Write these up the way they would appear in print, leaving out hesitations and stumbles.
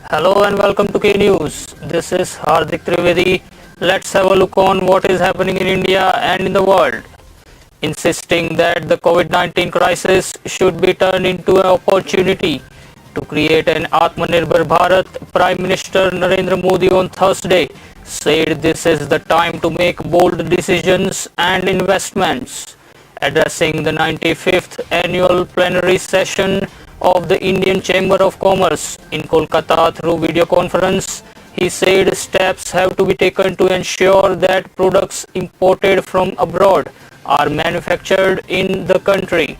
Hello and welcome to K News. This is Hardik Trivedi. Let's have a look on what is happening in India and in the world. Insisting that the COVID-19 crisis should be turned into an opportunity to create an Atmanirbhar Bharat, Prime Minister Narendra Modi on Thursday said this is the time to make bold decisions and investments. Addressing the 95th annual plenary session of the Indian Chamber of Commerce in Kolkata through video conference, he said steps have to be taken to ensure that products imported from abroad are manufactured in the country.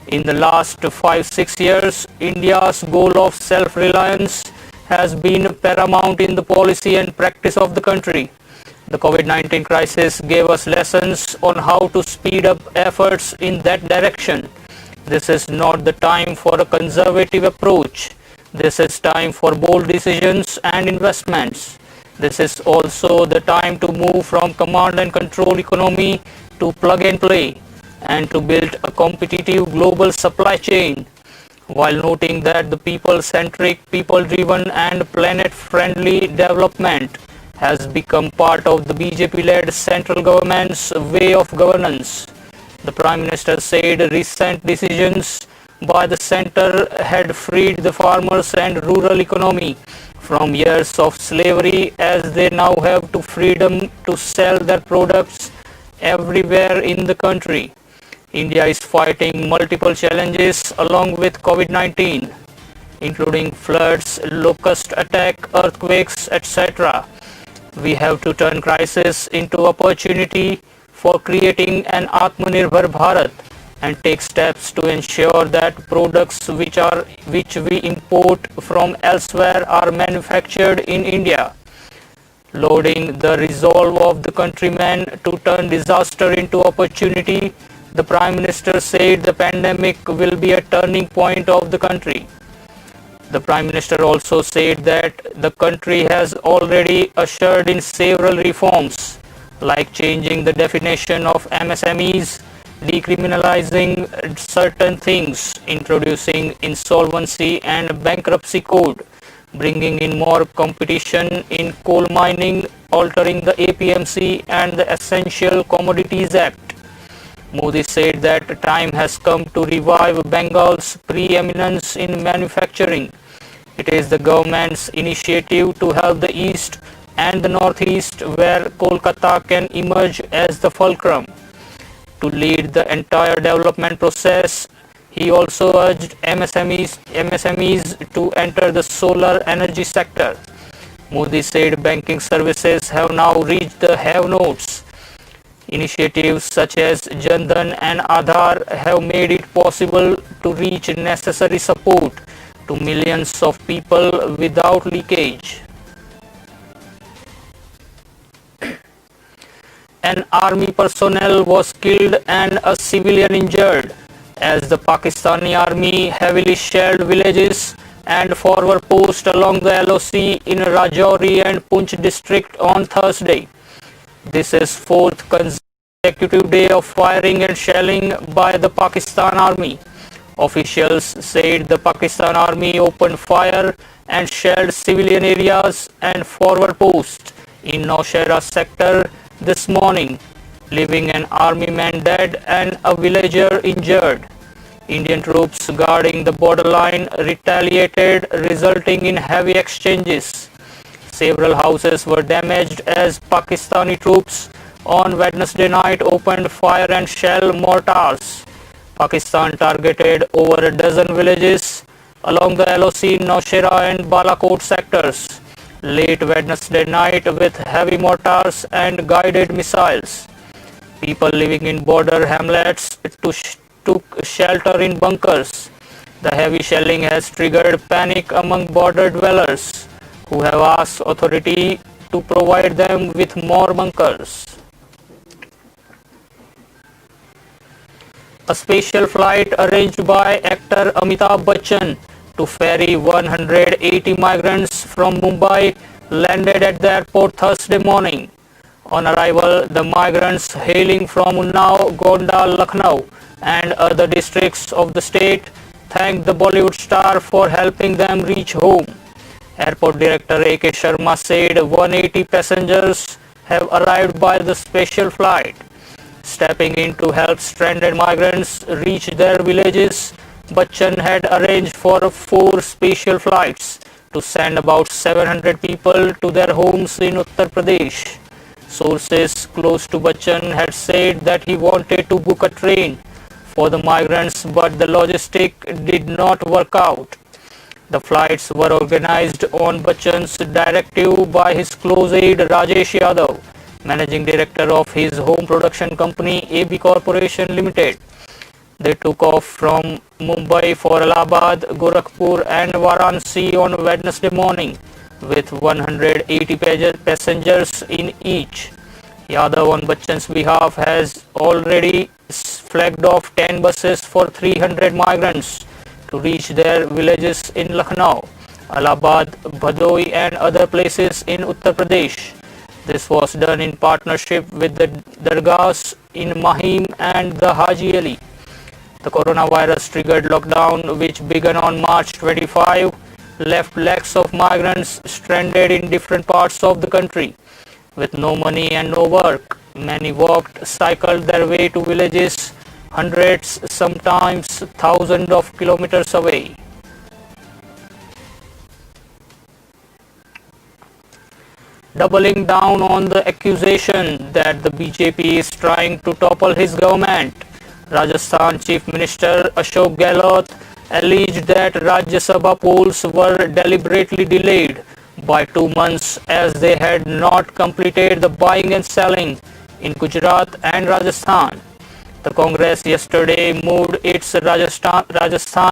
In the last 5-6 years, India's goal of self-reliance has been paramount in the policy and practice of the country. The COVID-19 crisis gave us lessons on how to speed up efforts in that direction. This is not the time for a conservative approach. This is time for bold decisions and investments. This is also the time to move from command and control economy to plug and play and to build a competitive global supply chain, while noting that the people-centric, people-driven and planet-friendly development has become part of the BJP-led central government's way of governance. The Prime Minister said recent decisions by the centre had freed the farmers and rural economy from years of slavery, as they now have the freedom to sell their products everywhere in the country. India is fighting multiple challenges along with COVID-19, including floods, locust attack, earthquakes, etc. We have to turn crisis into opportunity for creating an Atmanirbhar Bharat and take steps to ensure that products which we import from elsewhere are manufactured in India. Lauding the resolve of the countrymen to turn disaster into opportunity, the Prime Minister said the pandemic will be a turning point of the country. The Prime Minister also said that the country has already ushered in several reforms, like changing the definition of MSMEs, decriminalizing certain things, introducing insolvency and bankruptcy code, bringing in more competition in coal mining, altering the APMC and the Essential Commodities Act. Modi said that time has come to revive Bengal's preeminence in manufacturing. It is the government's initiative to help the East and the Northeast, where Kolkata can emerge as the fulcrum to lead the entire development process. He also urged MSMEs to enter the solar energy sector. Modi said banking services have now reached the have-nots. Initiatives such as Jan Dhan and Aadhaar have made it possible to reach necessary support to millions of people without leakage. An army personnel was killed and a civilian injured as the Pakistani army heavily shelled villages and forward posts along the LOC in Rajouri and Poonch district on Thursday. This is fourth consecutive day of firing and shelling by the Pakistan army. Officials said the Pakistan army opened fire and shelled civilian areas and forward posts in Nowshera sector this morning, leaving an army man dead and a villager injured. Indian troops guarding the borderline retaliated, resulting in heavy exchanges. Several houses were damaged as Pakistani troops on Wednesday night opened fire and shell mortars. Pakistan targeted over a dozen villages along the LOC, Nowshera and Balakot sectors late Wednesday night with heavy mortars and guided missiles. People living in border hamlets took shelter in bunkers. The heavy shelling has triggered panic among border dwellers, who have asked authority to provide them with more bunkers. A special flight arranged by actor Amitabh Bachchan to ferry 180 migrants from Mumbai landed at the airport Thursday morning. On arrival, the migrants hailing from Unnao, Gonda, Lucknow and other districts of the state thanked the Bollywood star for helping them reach home. Airport Director A.K. Sharma said 180 passengers have arrived by the special flight. Stepping in to help stranded migrants reach their villages, Bachchan had arranged for 4 special flights to send about 700 people to their homes in Uttar Pradesh. Sources close to Bachchan had said that he wanted to book a train for the migrants, but the logistic did not work out. The flights were organized on Bachchan's directive by his close aide Rajesh Yadav, managing director of his home production company AB Corporation Limited. They took off from Mumbai for Allahabad, Gorakhpur and Varanasi on Wednesday morning, with 180 passengers in each. Yadav on Bachchan's behalf has already flagged off 10 buses for 300 migrants to reach their villages in Lucknow, Allahabad, Bhadoi and other places in Uttar Pradesh. This was done in partnership with the Dargahs in Mahim and the Haji Ali. The coronavirus triggered lockdown, which began on March 25, left lakhs of migrants stranded in different parts of the country with no money and no work. Many walked, cycled their way to villages hundreds, sometimes thousands of kilometers away. Doubling down on the accusation that the BJP is trying to topple his government, Rajasthan Chief Minister Ashok Gehlot alleged that Rajya Sabha polls were deliberately delayed by 2 months as they had not completed the buying and selling in Gujarat and Rajasthan. The Congress yesterday moved its Rajasthan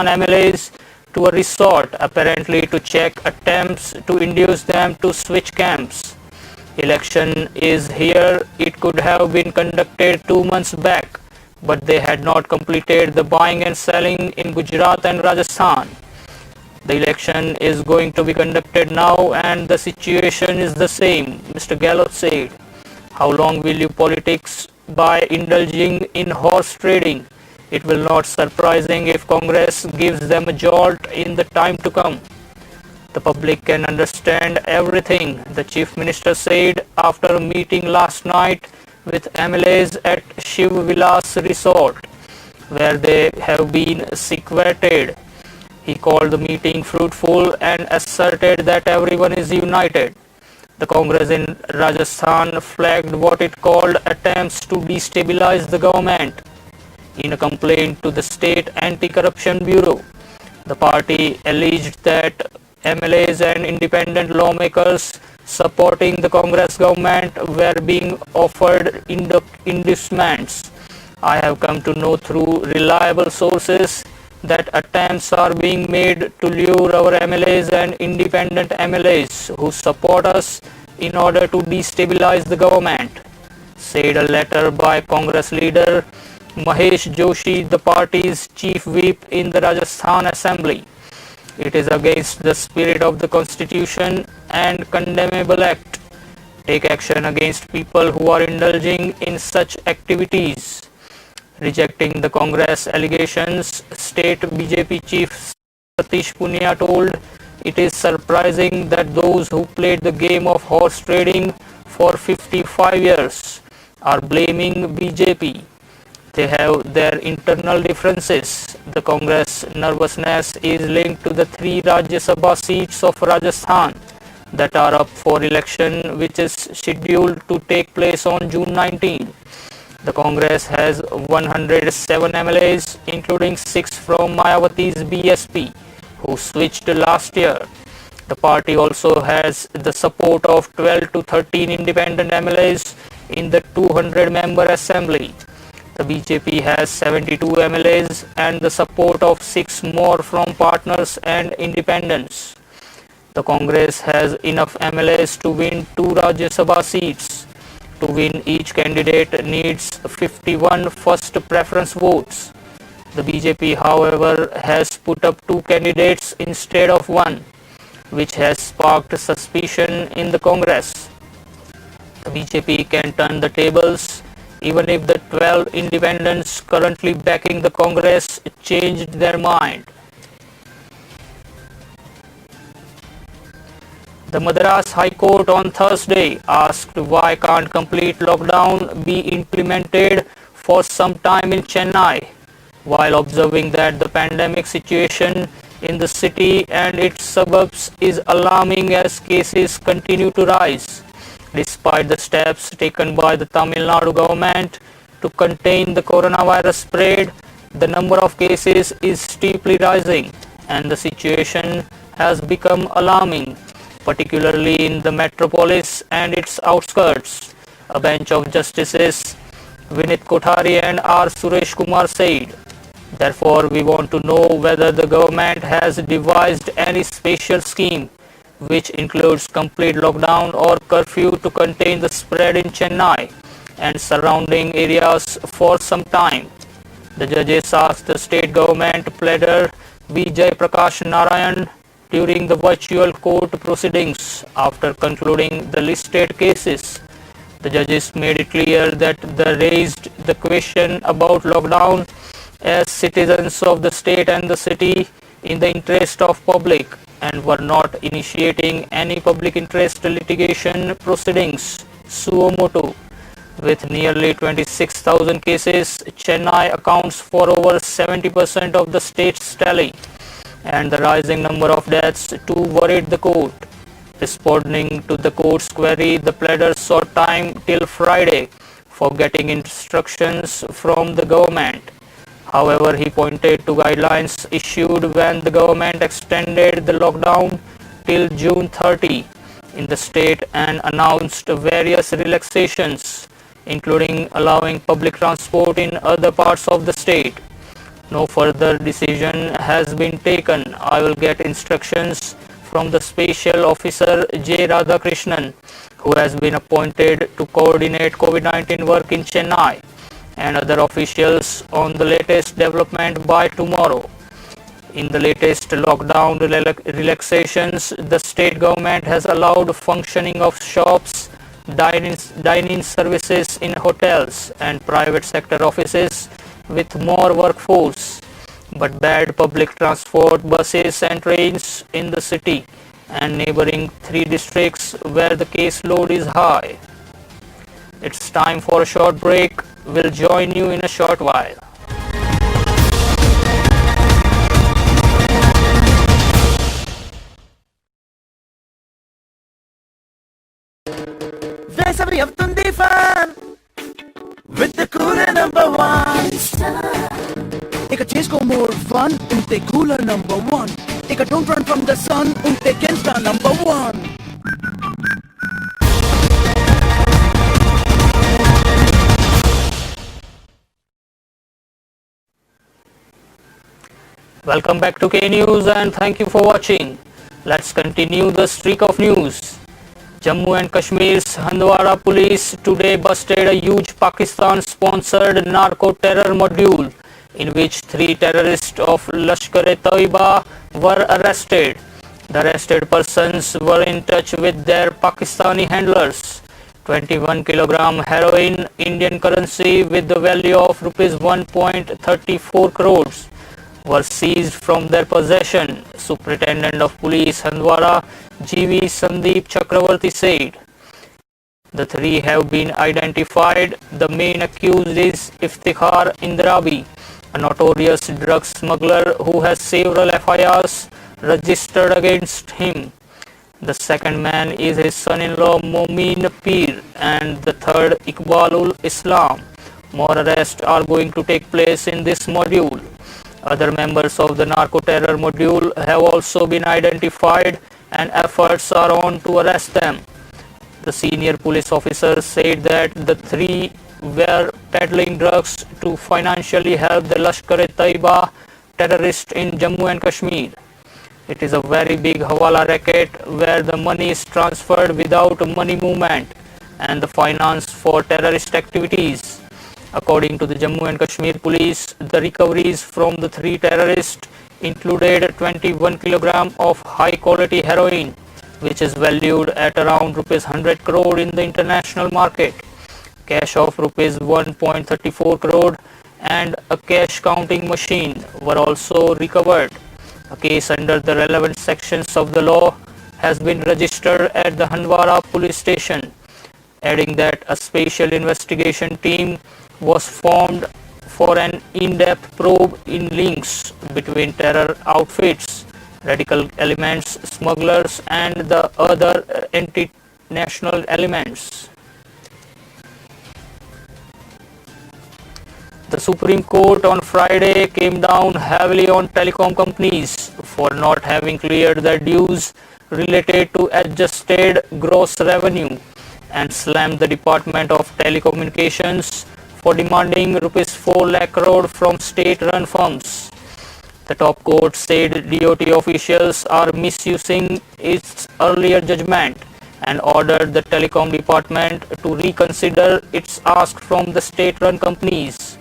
MLAs to a resort, apparently to check attempts to induce them to switch camps. Election is here. It could have been conducted 2 months back, but they had not completed the buying and selling in Gujarat and Rajasthan. The election is going to be conducted now and the situation is the same, Mr. Gehlot said. How long will you politics by indulging in horse trading? It will not surprising if Congress gives them a jolt in the time to come. The public can understand everything, the Chief Minister said after a meeting last night with MLAs at Shiv Vilas Resort, where they have been secreted. He called the meeting fruitful and asserted that everyone is united. The Congress in Rajasthan flagged what it called attempts to destabilize the government. In a complaint to the State Anti-Corruption Bureau, the party alleged that MLAs and independent lawmakers supporting the Congress government were being offered inducements. I have come to know through reliable sources that attempts are being made to lure our MLAs and independent MLAs who support us in order to destabilize the government, said a letter by Congress leader Mahesh Joshi, the party's chief whip in the Rajasthan Assembly. It is against the spirit of the Constitution and condemnable act. Take action against people who are indulging in such activities. Rejecting the Congress allegations, State BJP Chief Satish Punia told, it is surprising that those who played the game of horse trading for 55 years are blaming BJP. They have their internal differences. The Congress nervousness is linked to the 3 Rajya Sabha seats of Rajasthan that are up for election, which is scheduled to take place on June 19. The Congress has 107 MLAs, including 6 from Mayawati's BSP, who switched last year. The party also has the support of 12 to 13 independent MLAs in the 200-member assembly. The BJP has 72 MLAs and the support of 6 more from partners and independents. The Congress has enough MLAs to win 2 Rajya Sabha seats. To win, each candidate needs 51 first preference votes. The BJP, however, has put up 2 candidates instead of 1, which has sparked suspicion in the Congress. The BJP can turn the tables even if the 12 independents currently backing the Congress changed their mind. The Madras High Court on Thursday asked why can't complete lockdown be implemented for some time in Chennai, while observing that the pandemic situation in the city and its suburbs is alarming as cases continue to rise. Despite the steps taken by the Tamil Nadu government to contain the coronavirus spread, the number of cases is steeply rising and the situation has become alarming, particularly in the metropolis and its outskirts. A bench of justices Vinit Kothari and R. Suresh Kumar said. Therefore, we want to know whether the government has devised any special scheme which includes complete lockdown or curfew to contain the spread in Chennai and surrounding areas for some time. The judges asked the state government pleader Vijay Prakash Narayan during the virtual court proceedings after concluding the listed cases. The judges made it clear that they raised the question about lockdown as citizens of the state and the city in the interest of public and were not initiating any public interest litigation proceedings suo motu. With nearly 26,000 cases, Chennai accounts for over 70% of the state's tally, and the rising number of deaths too worried the court. Responding to the court's query, the pleader sought time till Friday for getting instructions from the government. However, he pointed to guidelines issued when the government extended the lockdown till June 30 in the state and announced various relaxations, including allowing public transport in other parts of the state. No further decision has been taken. I will get instructions from the Special Officer J. Radhakrishnan, who has been appointed to coordinate COVID-19 work in Chennai, and other officials on the latest development by tomorrow. In the latest lockdown relaxations, the state government has allowed functioning of shops, dining services in hotels and private sector offices with more workforce, but banned public transport, buses and trains in the city and neighboring 3 districts where the caseload is high. It's time for a short break. We'll join you in a short while. Every of Tundi fan with the cooler number one. Take a chase go more fun, unte cooler number one. Take a don't run from the sun, unte Kenta number one. Welcome back to K News and thank you for watching. Let's continue the streak of news. Jammu and Kashmir's Handwara police today busted a huge Pakistan-sponsored narco-terror module in which 3 terrorists of Lashkar-e-Taiba were arrested. The arrested persons were in touch with their Pakistani handlers. 21 kg heroin, Indian currency with the value of rupees 1.34 crores were seized from their possession, Superintendent of Police Handwara GV Sandeep Chakravarti said. The 3 have been identified. The main accused is Iftikhar Indrabi, a notorious drug smuggler who has several FIRs registered against him. The second man is his son-in-law Momin Peer and the third Iqbalul Islam. More arrests are going to take place in this module. Other members of the narco-terror module have also been identified and efforts are on to arrest them. The senior police officer said that the 3 were peddling drugs to financially help the Lashkar-e-Taiba terrorists in Jammu and Kashmir. It is a very big Hawala racket where the money is transferred without money movement and the finance for terrorist activities. According to the Jammu and Kashmir police, the recoveries from the 3 terrorists included 21 kg of high quality heroin, which is valued at around rupees 100 crore in the international market. Cash of rupees 1.34 crore and a cash counting machine were also recovered. A case under the relevant sections of the law has been registered at the Handwara police station, adding that a special investigation team was formed for an in-depth probe in links between terror outfits, radical elements, smugglers, and the other anti-national elements. The Supreme Court on Friday came down heavily on telecom companies for not having cleared their dues related to adjusted gross revenue and slammed the Department of Telecommunications for demanding rupees 4 lakh crore from state-run firms. The top court said DOT officials are misusing its earlier judgment and ordered the telecom department to reconsider its ask from the state-run companies.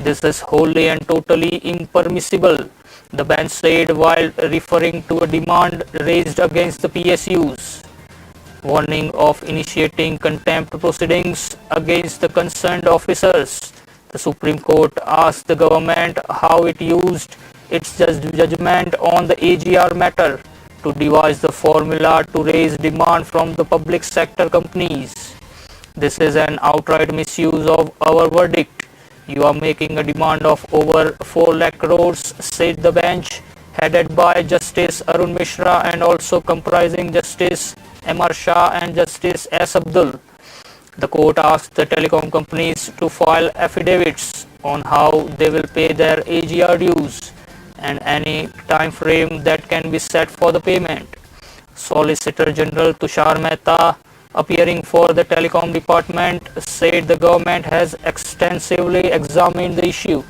This is wholly and totally impermissible, the bench said while referring to a demand raised against the PSUs, warning of initiating contempt proceedings against the concerned officers. The Supreme Court asked the government how it used its judgment on the AGR matter to devise the formula to raise demand from the public sector companies. This is an outright misuse of our verdict. You are making a demand of over 4 lakh crores, said the bench, headed by Justice Arun Mishra and also comprising Justice M.R. Shah and Justice S. Abdul. The court asked the telecom companies to file affidavits on how they will pay their AGR dues and any time frame that can be set for the payment. Solicitor General Tushar Mehta, appearing for the telecom department, said the government has extensively examined the issue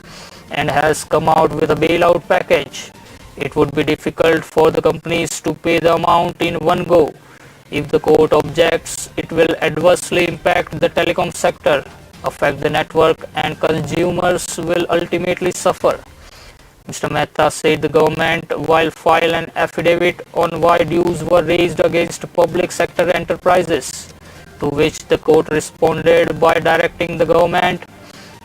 and has come out with a bailout package. It would be difficult for the companies to pay the amount in one go. If the court objects, it will adversely impact the telecom sector, affect the network, and consumers will ultimately suffer. Mr. Mehta said the government will file an affidavit on why dues were raised against public sector enterprises, to which the court responded by directing the government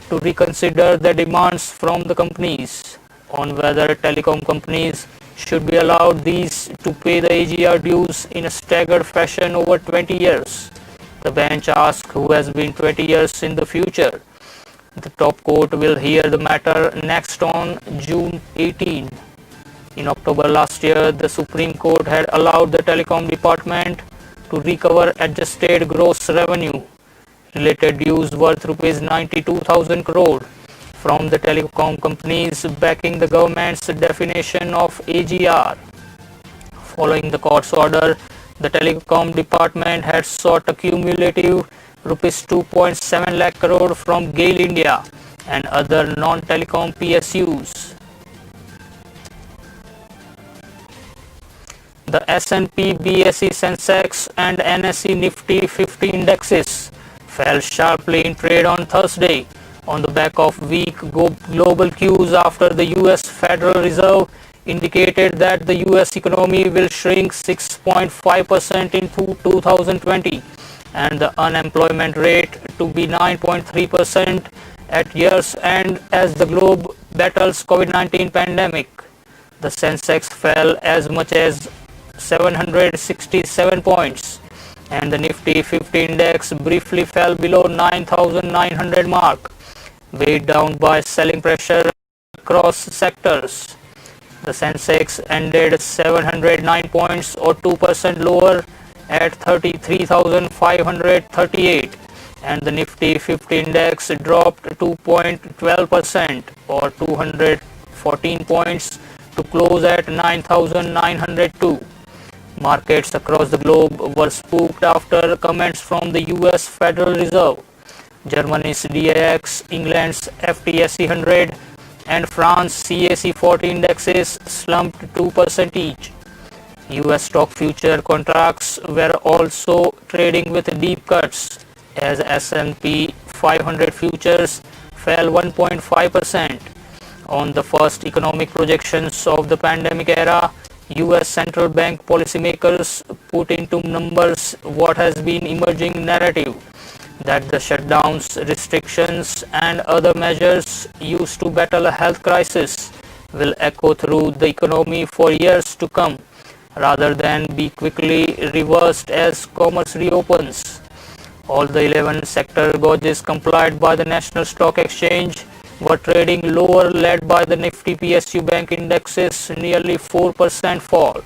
to reconsider the demands from the companies on whether telecom companies should be allowed these to pay the AGR dues in a staggered fashion over 20 years. The bench asked who has been 20 years in the future. The top court will hear the matter next on June 18. In October last year, the Supreme Court had allowed the telecom department to recover adjusted gross revenue related dues worth rupees 92,000 crore from the telecom companies, backing the government's definition of AGR. Following the court's order, the telecom department had sought a cumulative rupees 2.7 lakh crore from GAIL India and other non-telecom PSUs. The S&P BSE Sensex and NSE Nifty 50 indexes fell sharply in trade on Thursday on the back of weak global cues after the US Federal Reserve indicated that the US economy will shrink 6.5% in 2020 and the unemployment rate to be 9.3% at year's end as the globe battles COVID-19 pandemic. The Sensex fell as much as 767 points and the Nifty 50 index briefly fell below 9,900 mark, weighed down by selling pressure across sectors. The Sensex ended 709 points or 2% lower at 33,538 and the Nifty 50 index dropped 2.12% or 214 points to close at 9,902. Markets across the globe were spooked after comments from the US Federal Reserve. Germany's DAX, England's FTSE 100 and France CAC 40 indexes slumped 2% each. US stock future contracts were also trading with deep cuts as S&P 500 futures fell 1.5%. On the first economic projections of the pandemic era, US central bank policymakers put into numbers what has been emerging narrative that the shutdowns, restrictions and other measures used to battle a health crisis will echo through the economy for years to come, rather than be quickly reversed as commerce reopens. All the 11 sector gauges complied by the National Stock Exchange were trading lower, led by the Nifty PSU Bank indexes nearly 4% fall.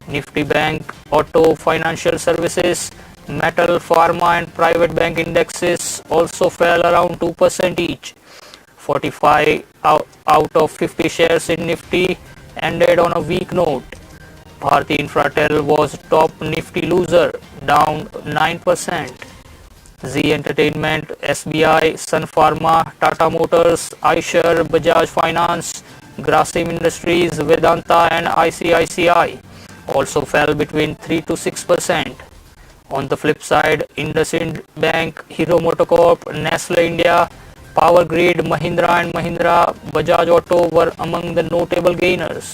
Nifty Bank, Auto, Financial Services, Metal, Pharma and Private Bank indexes also fell around 2% each. 45 out of 50 shares in Nifty ended on a weak note. Bharti Infratel was top Nifty loser, down 9%. Z Entertainment, SBI, Sun Pharma, Tata Motors, Eicher, Bajaj Finance, Grasim Industries, Vedanta and ICICI also fell between 3 to 6%. On the flip side, IndusInd Bank, Hero MotoCorp, Nestle India, Power Grid, Mahindra and Mahindra, Bajaj Auto were among the notable gainers.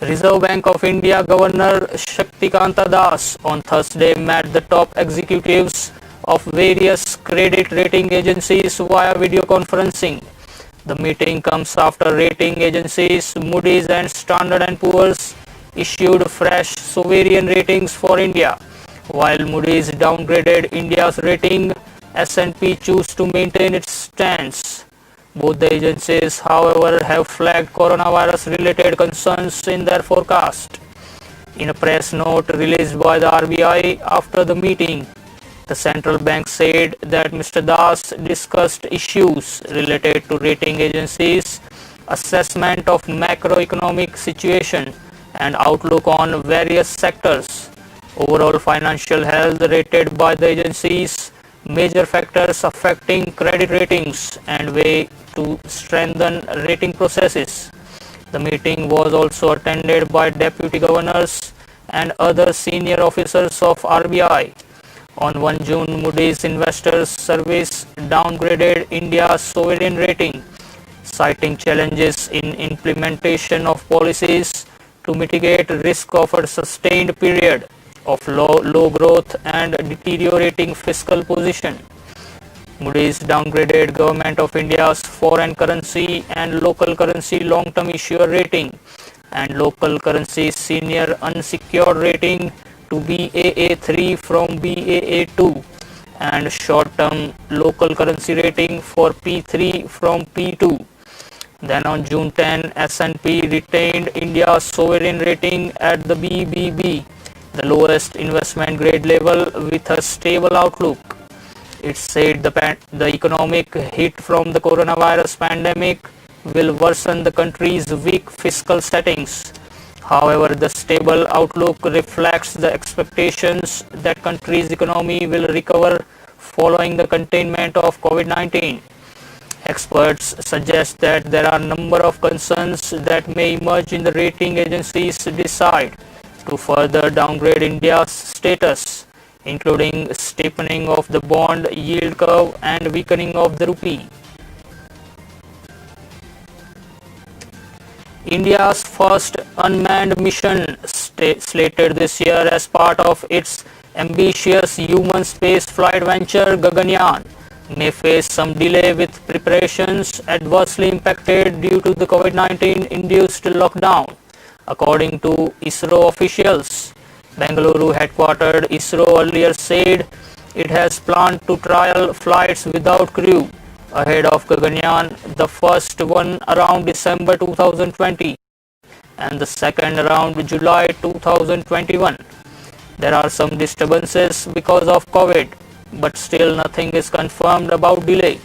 Reserve Bank of India Governor Shaktikanta Das on Thursday met the top executives of various credit rating agencies via video conferencing. The meeting comes after rating agencies Moody's and Standard & Poor's issued fresh sovereign ratings for India. While Moody's downgraded India's rating, S&P chose to maintain its stance. Both the agencies, however, have flagged coronavirus-related concerns in their forecast. In a press note released by the RBI after the meeting, the central bank said that Mr. Das discussed issues related to rating agencies, assessment of macroeconomic situation, and outlook on various sectors. Overall financial health rated by the agencies, major factors affecting credit ratings, and way to strengthen rating processes. The meeting was also attended by deputy governors and other senior officers of RBI. On 1 June, Moody's Investors Service downgraded India's sovereign rating, citing challenges in implementation of policies to mitigate risk of a sustained period of low growth and deteriorating fiscal position. Moody's downgraded Government of India's foreign currency and local currency long-term issuer rating and local currency senior unsecured rating to Baa3 from Baa2 and short-term local currency rating for P3 from P2. Then on June 10, S&P retained India's sovereign rating at the BBB, the lowest investment grade level with a stable outlook. It said the economic hit from the coronavirus pandemic will worsen the country's weak fiscal settings. However, the stable outlook reflects the expectations that country's economy will recover following the containment of COVID-19. Experts suggest that there are a number of concerns that may emerge in the rating agencies decide to further downgrade India's status, including steepening of the bond yield curve and weakening of the rupee. India's first unmanned mission slated this year as part of its ambitious human space flight venture Gaganyaan may face some delay with preparations adversely impacted due to the COVID-19 induced lockdown, according to ISRO officials. Bengaluru headquartered ISRO earlier said it has planned to trial flights without crew ahead of Gaganyaan, the first one around December 2020 and the second around July 2021. There are some disturbances because of COVID, but still nothing is confirmed about delay.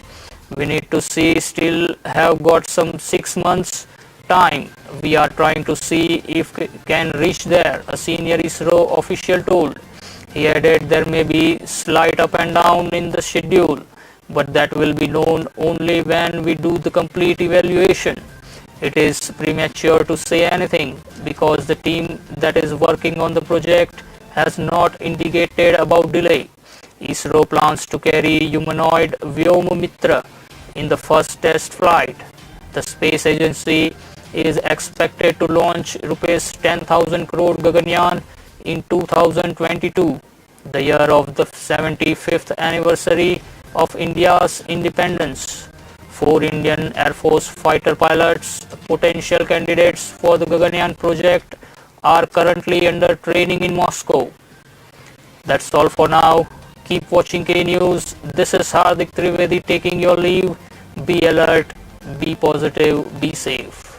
We need to see, still have got some 6 months time. We are trying to see if we can reach there, a senior ISRO official told. He added there may be slight up and down in the schedule, but that will be known only when we do the complete evaluation. It is premature to say anything because the team that is working on the project has not indicated about delay. ISRO plans to carry humanoid Vyomamitra in the first test flight. The space agency is expected to launch Rs 10,000 crore Gaganyaan in 2022, the year of the 75th anniversary of India's independence. 4 Indian Air Force fighter pilots, potential candidates for the Gaganyaan project, are currently under training in Moscow. That's all for now. Keep watching K News. This is Hardik Trivedi taking your leave. Be alert, be positive, be safe.